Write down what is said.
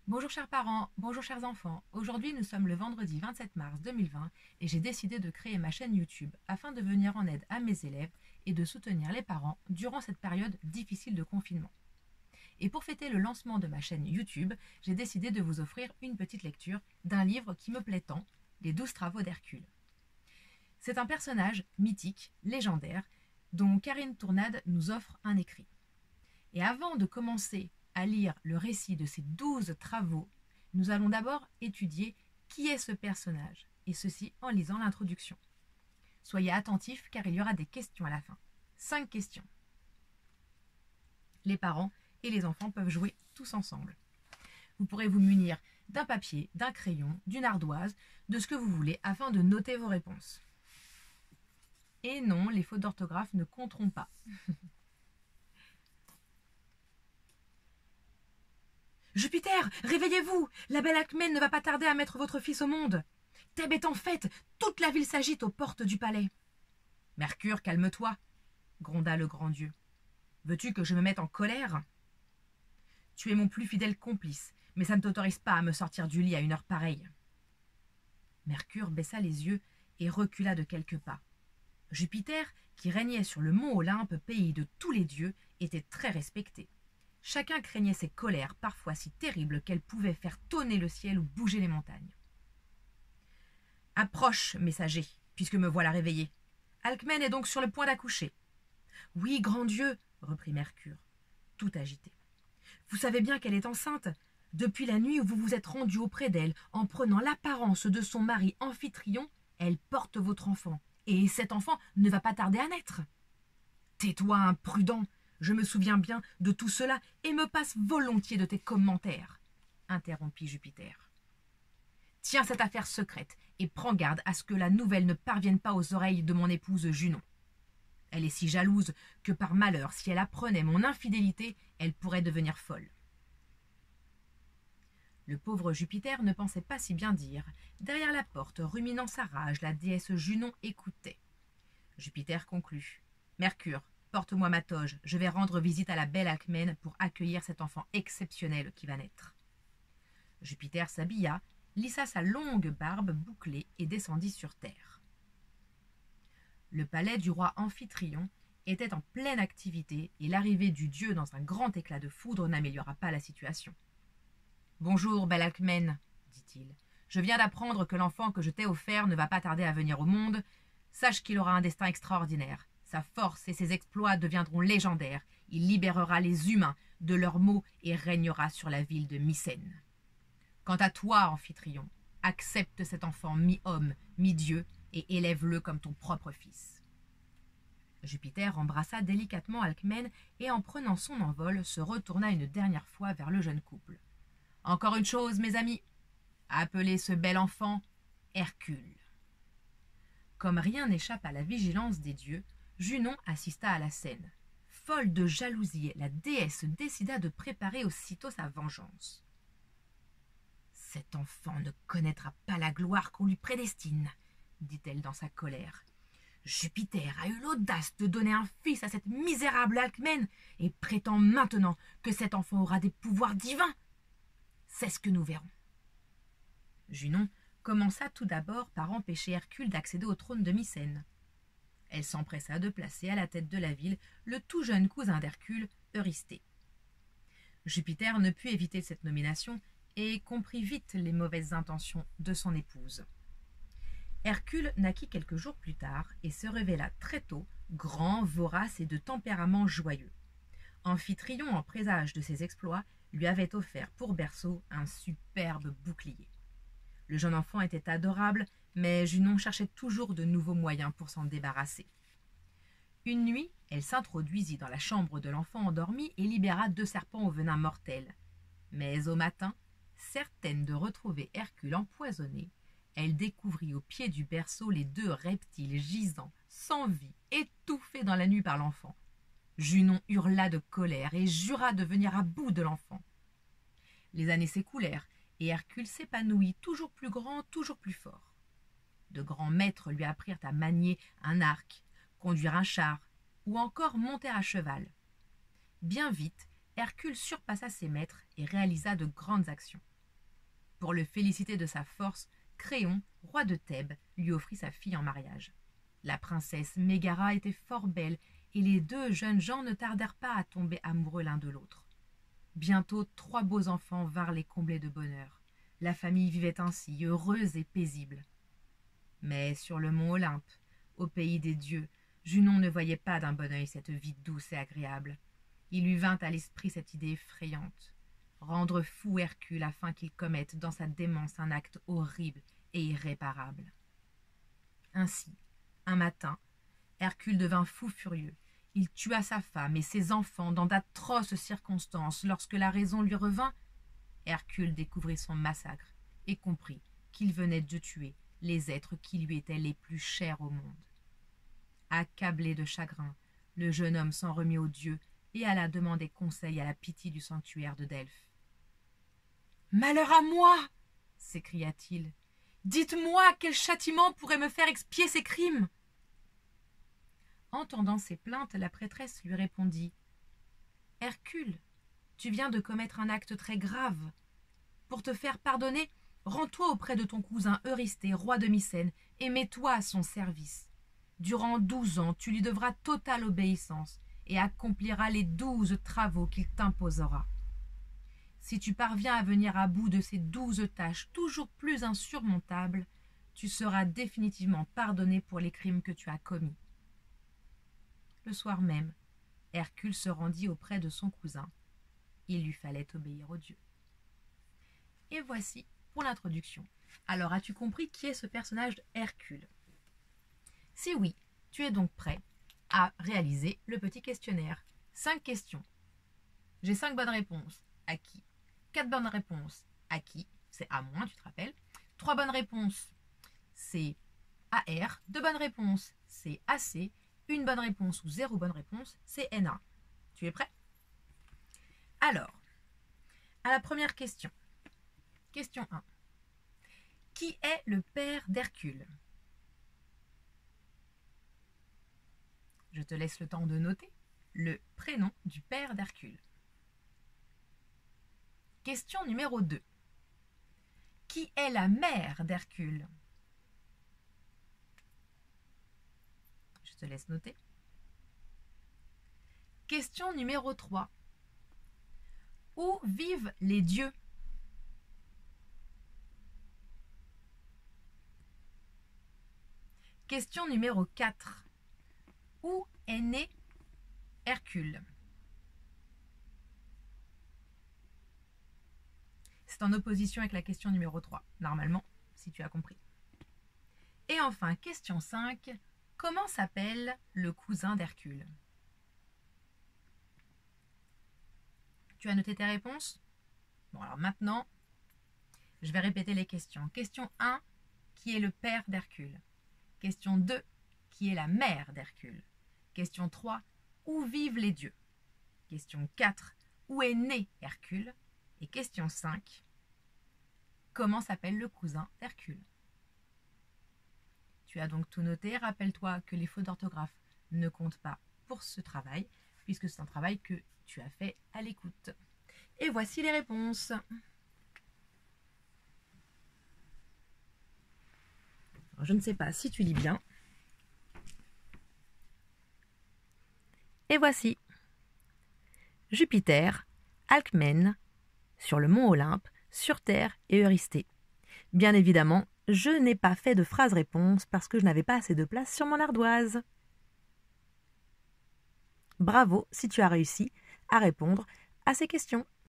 Bonjour chers parents, bonjour chers enfants. Aujourd'hui nous sommes le vendredi 27 mars 2020 et j'ai décidé de créer ma chaîne YouTube afin de venir en aide à mes élèves et de soutenir les parents durant cette période difficile de confinement. Et pour fêter le lancement de ma chaîne YouTube, j'ai décidé de vous offrir une petite lecture d'un livre qui me plaît tant, Les 12 travaux d'Hercule. C'est un personnage mythique, légendaire, dont Karine Tournade nous offre un écrit. Et avant de commencer à lire le récit de ces 12 travaux, nous allons d'abord étudier qui est ce personnage, et ceci en lisant l'introduction. Soyez attentifs car il y aura des questions à la fin. 5 questions. Les parents et les enfants peuvent jouer tous ensemble. Vous pourrez vous munir d'un papier, d'un crayon, d'une ardoise, de ce que vous voulez afin de noter vos réponses. Et non, les fautes d'orthographe ne compteront pas. Jupiter, réveillez-vous! La belle Alcmène ne va pas tarder à mettre votre fils au monde. Thèbes est en fête, toute la ville s'agite aux portes du palais. Mercure, calme-toi, gronda le grand dieu. Veux-tu que je me mette en colère? Tu es mon plus fidèle complice, mais ça ne t'autorise pas à me sortir du lit à une heure pareille. Mercure baissa les yeux et recula de quelques pas. Jupiter, qui régnait sur le mont Olympe, pays de tous les dieux, était très respecté. Chacun craignait ses colères, parfois si terribles qu'elles pouvaient faire tonner le ciel ou bouger les montagnes. Approche, messager, puisque me voilà réveillé. Alcmène est donc sur le point d'accoucher. Oui, grand Dieu, reprit Mercure, tout agité. Vous savez bien qu'elle est enceinte. Depuis la nuit où vous vous êtes rendu auprès d'elle, en prenant l'apparence de son mari Amphitryon, elle porte votre enfant, et cet enfant ne va pas tarder à naître. Tais-toi, imprudent. Je me souviens bien de tout cela et me passe volontiers de tes commentaires, interrompit Jupiter. Tiens cette affaire secrète et prends garde à ce que la nouvelle ne parvienne pas aux oreilles de mon épouse Junon. Elle est si jalouse que par malheur, si elle apprenait mon infidélité, elle pourrait devenir folle. Le pauvre Jupiter ne pensait pas si bien dire. Derrière la porte, ruminant sa rage, la déesse Junon écoutait. Jupiter conclut. Mercure, porte-moi ma toge, je vais rendre visite à la belle Alcmène pour accueillir cet enfant exceptionnel qui va naître. Jupiter s'habilla, lissa sa longue barbe bouclée et descendit sur terre. Le palais du roi Amphitryon était en pleine activité et l'arrivée du dieu dans un grand éclat de foudre n'améliora pas la situation. « Bonjour, belle Alcmène, dit-il. Je viens d'apprendre que l'enfant que je t'ai offert ne va pas tarder à venir au monde. Sache qu'il aura un destin extraordinaire. Sa force et ses exploits deviendront légendaires. Il libérera les humains de leurs maux et régnera sur la ville de Mycène. Quant à toi, Amphitryon, accepte cet enfant mi-homme, mi-dieu, et élève-le comme ton propre fils. » Jupiter embrassa délicatement Alcmène et, en prenant son envol, se retourna une dernière fois vers le jeune couple. « Encore une chose, mes amis, appelez ce bel enfant Hercule. » Comme rien n'échappe à la vigilance des dieux, Junon assista à la scène. Folle de jalousie, la déesse décida de préparer aussitôt sa vengeance. « Cet enfant ne connaîtra pas la gloire qu'on lui prédestine, » dit-elle dans sa colère. « Jupiter a eu l'audace de donner un fils à cette misérable Alcmène et prétend maintenant que cet enfant aura des pouvoirs divins. C'est ce que nous verrons. » Junon commença tout d'abord par empêcher Hercule d'accéder au trône de Mycène. Elle s'empressa de placer à la tête de la ville le tout jeune cousin d'Hercule, Eurysthée. Jupiter ne put éviter cette nomination et comprit vite les mauvaises intentions de son épouse. Hercule naquit quelques jours plus tard et se révéla très tôt grand, vorace et de tempérament joyeux. Amphitryon, en présage de ses exploits, lui avait offert pour berceau un superbe bouclier. Le jeune enfant était adorable, mais Junon cherchait toujours de nouveaux moyens pour s'en débarrasser. Une nuit, elle s'introduisit dans la chambre de l'enfant endormi et libéra 2 serpents au venin mortel. Mais au matin, certaine de retrouver Hercule empoisonné, elle découvrit au pied du berceau les 2 reptiles gisant, sans vie, étouffés dans la nuit par l'enfant. Junon hurla de colère et jura de venir à bout de l'enfant. Les années s'écoulèrent et Hercule s'épanouit toujours plus grand, toujours plus fort. De grands maîtres lui apprirent à manier un arc, conduire un char ou encore monter à cheval. Bien vite, Hercule surpassa ses maîtres et réalisa de grandes actions. Pour le féliciter de sa force, Créon, roi de Thèbes, lui offrit sa fille en mariage. La princesse Mégara était fort belle, et les deux jeunes gens ne tardèrent pas à tomber amoureux l'un de l'autre. Bientôt 3 beaux enfants vinrent les combler de bonheur. La famille vivait ainsi, heureuse et paisible. Mais sur le mont Olympe, au pays des dieux, Junon ne voyait pas d'un bon œil cette vie douce et agréable. Il lui vint à l'esprit cette idée effrayante. Rendre fou Hercule afin qu'il commette dans sa démence un acte horrible et irréparable. Ainsi, un matin, Hercule devint fou furieux. Il tua sa femme et ses enfants dans d'atroces circonstances. Lorsque la raison lui revint, Hercule découvrit son massacre et comprit qu'il venait de tuer les êtres qui lui étaient les plus chers au monde. Accablé de chagrin, le jeune homme s'en remit aux dieux et alla demander conseil à la Pythie du sanctuaire de Delphes. « Malheur à moi !» s'écria-t-il. « Dites-moi quel châtiment pourrait me faire expier ces crimes !» Entendant ces plaintes, la prêtresse lui répondit « Hercule, tu viens de commettre un acte très grave. Pour te faire pardonner, rends-toi auprès de ton cousin Eurysthée, roi de Mycène, et mets-toi à son service. Durant 12 ans, tu lui devras totale obéissance et accompliras les 12 travaux qu'il t'imposera. Si tu parviens à venir à bout de ces 12 tâches toujours plus insurmontables, tu seras définitivement pardonné pour les crimes que tu as commis. » Le soir même, Hercule se rendit auprès de son cousin. Il lui fallait obéir aux dieux. Et voici pour l'introduction. Alors, as-tu compris qui est ce personnage Hercule? Si oui, tu es donc prêt à réaliser le petit questionnaire. 5 questions. J'ai 5 bonnes réponses. À qui? 4 bonnes réponses. À qui? C'est à moins, tu te rappelles. 3 bonnes réponses. C'est AR. 2 bonnes réponses. C'est AC. 1 bonne réponse ou 0 bonne réponse, c'est NA. Tu es prêt? Alors, à la première question. Question 1. Qui est le père d'Hercule? Je te laisse le temps de noter le prénom du père d'Hercule. Question numéro 2. Qui est la mère d'Hercule? Je te laisse noter. Question numéro 3. Où vivent les dieux? Question numéro 4. Où est né Hercule? C'est en opposition avec la question numéro 3, normalement, si tu as compris. Et enfin, question 5. Comment s'appelle le cousin d'Hercule? Tu as noté tes réponses? Bon, alors maintenant, je vais répéter les questions. Question 1, qui est le père d'Hercule? Question 2, qui est la mère d'Hercule? Question 3, où vivent les dieux? Question 4, où est né Hercule? Et question 5, comment s'appelle le cousin d'Hercule? Tu as donc tout noté. Rappelle-toi que les fautes d'orthographe ne comptent pas pour ce travail, puisque c'est un travail que tu as fait à l'écoute. Et voici les réponses. Alors, je ne sais pas si tu lis bien. Et voici. Jupiter, Alcmène, sur le mont Olympe, sur Terre et Eurysthée. Bien évidemment, je n'ai pas fait de phrase-réponse parce que je n'avais pas assez de place sur mon ardoise. Bravo si tu as réussi à répondre à ces questions.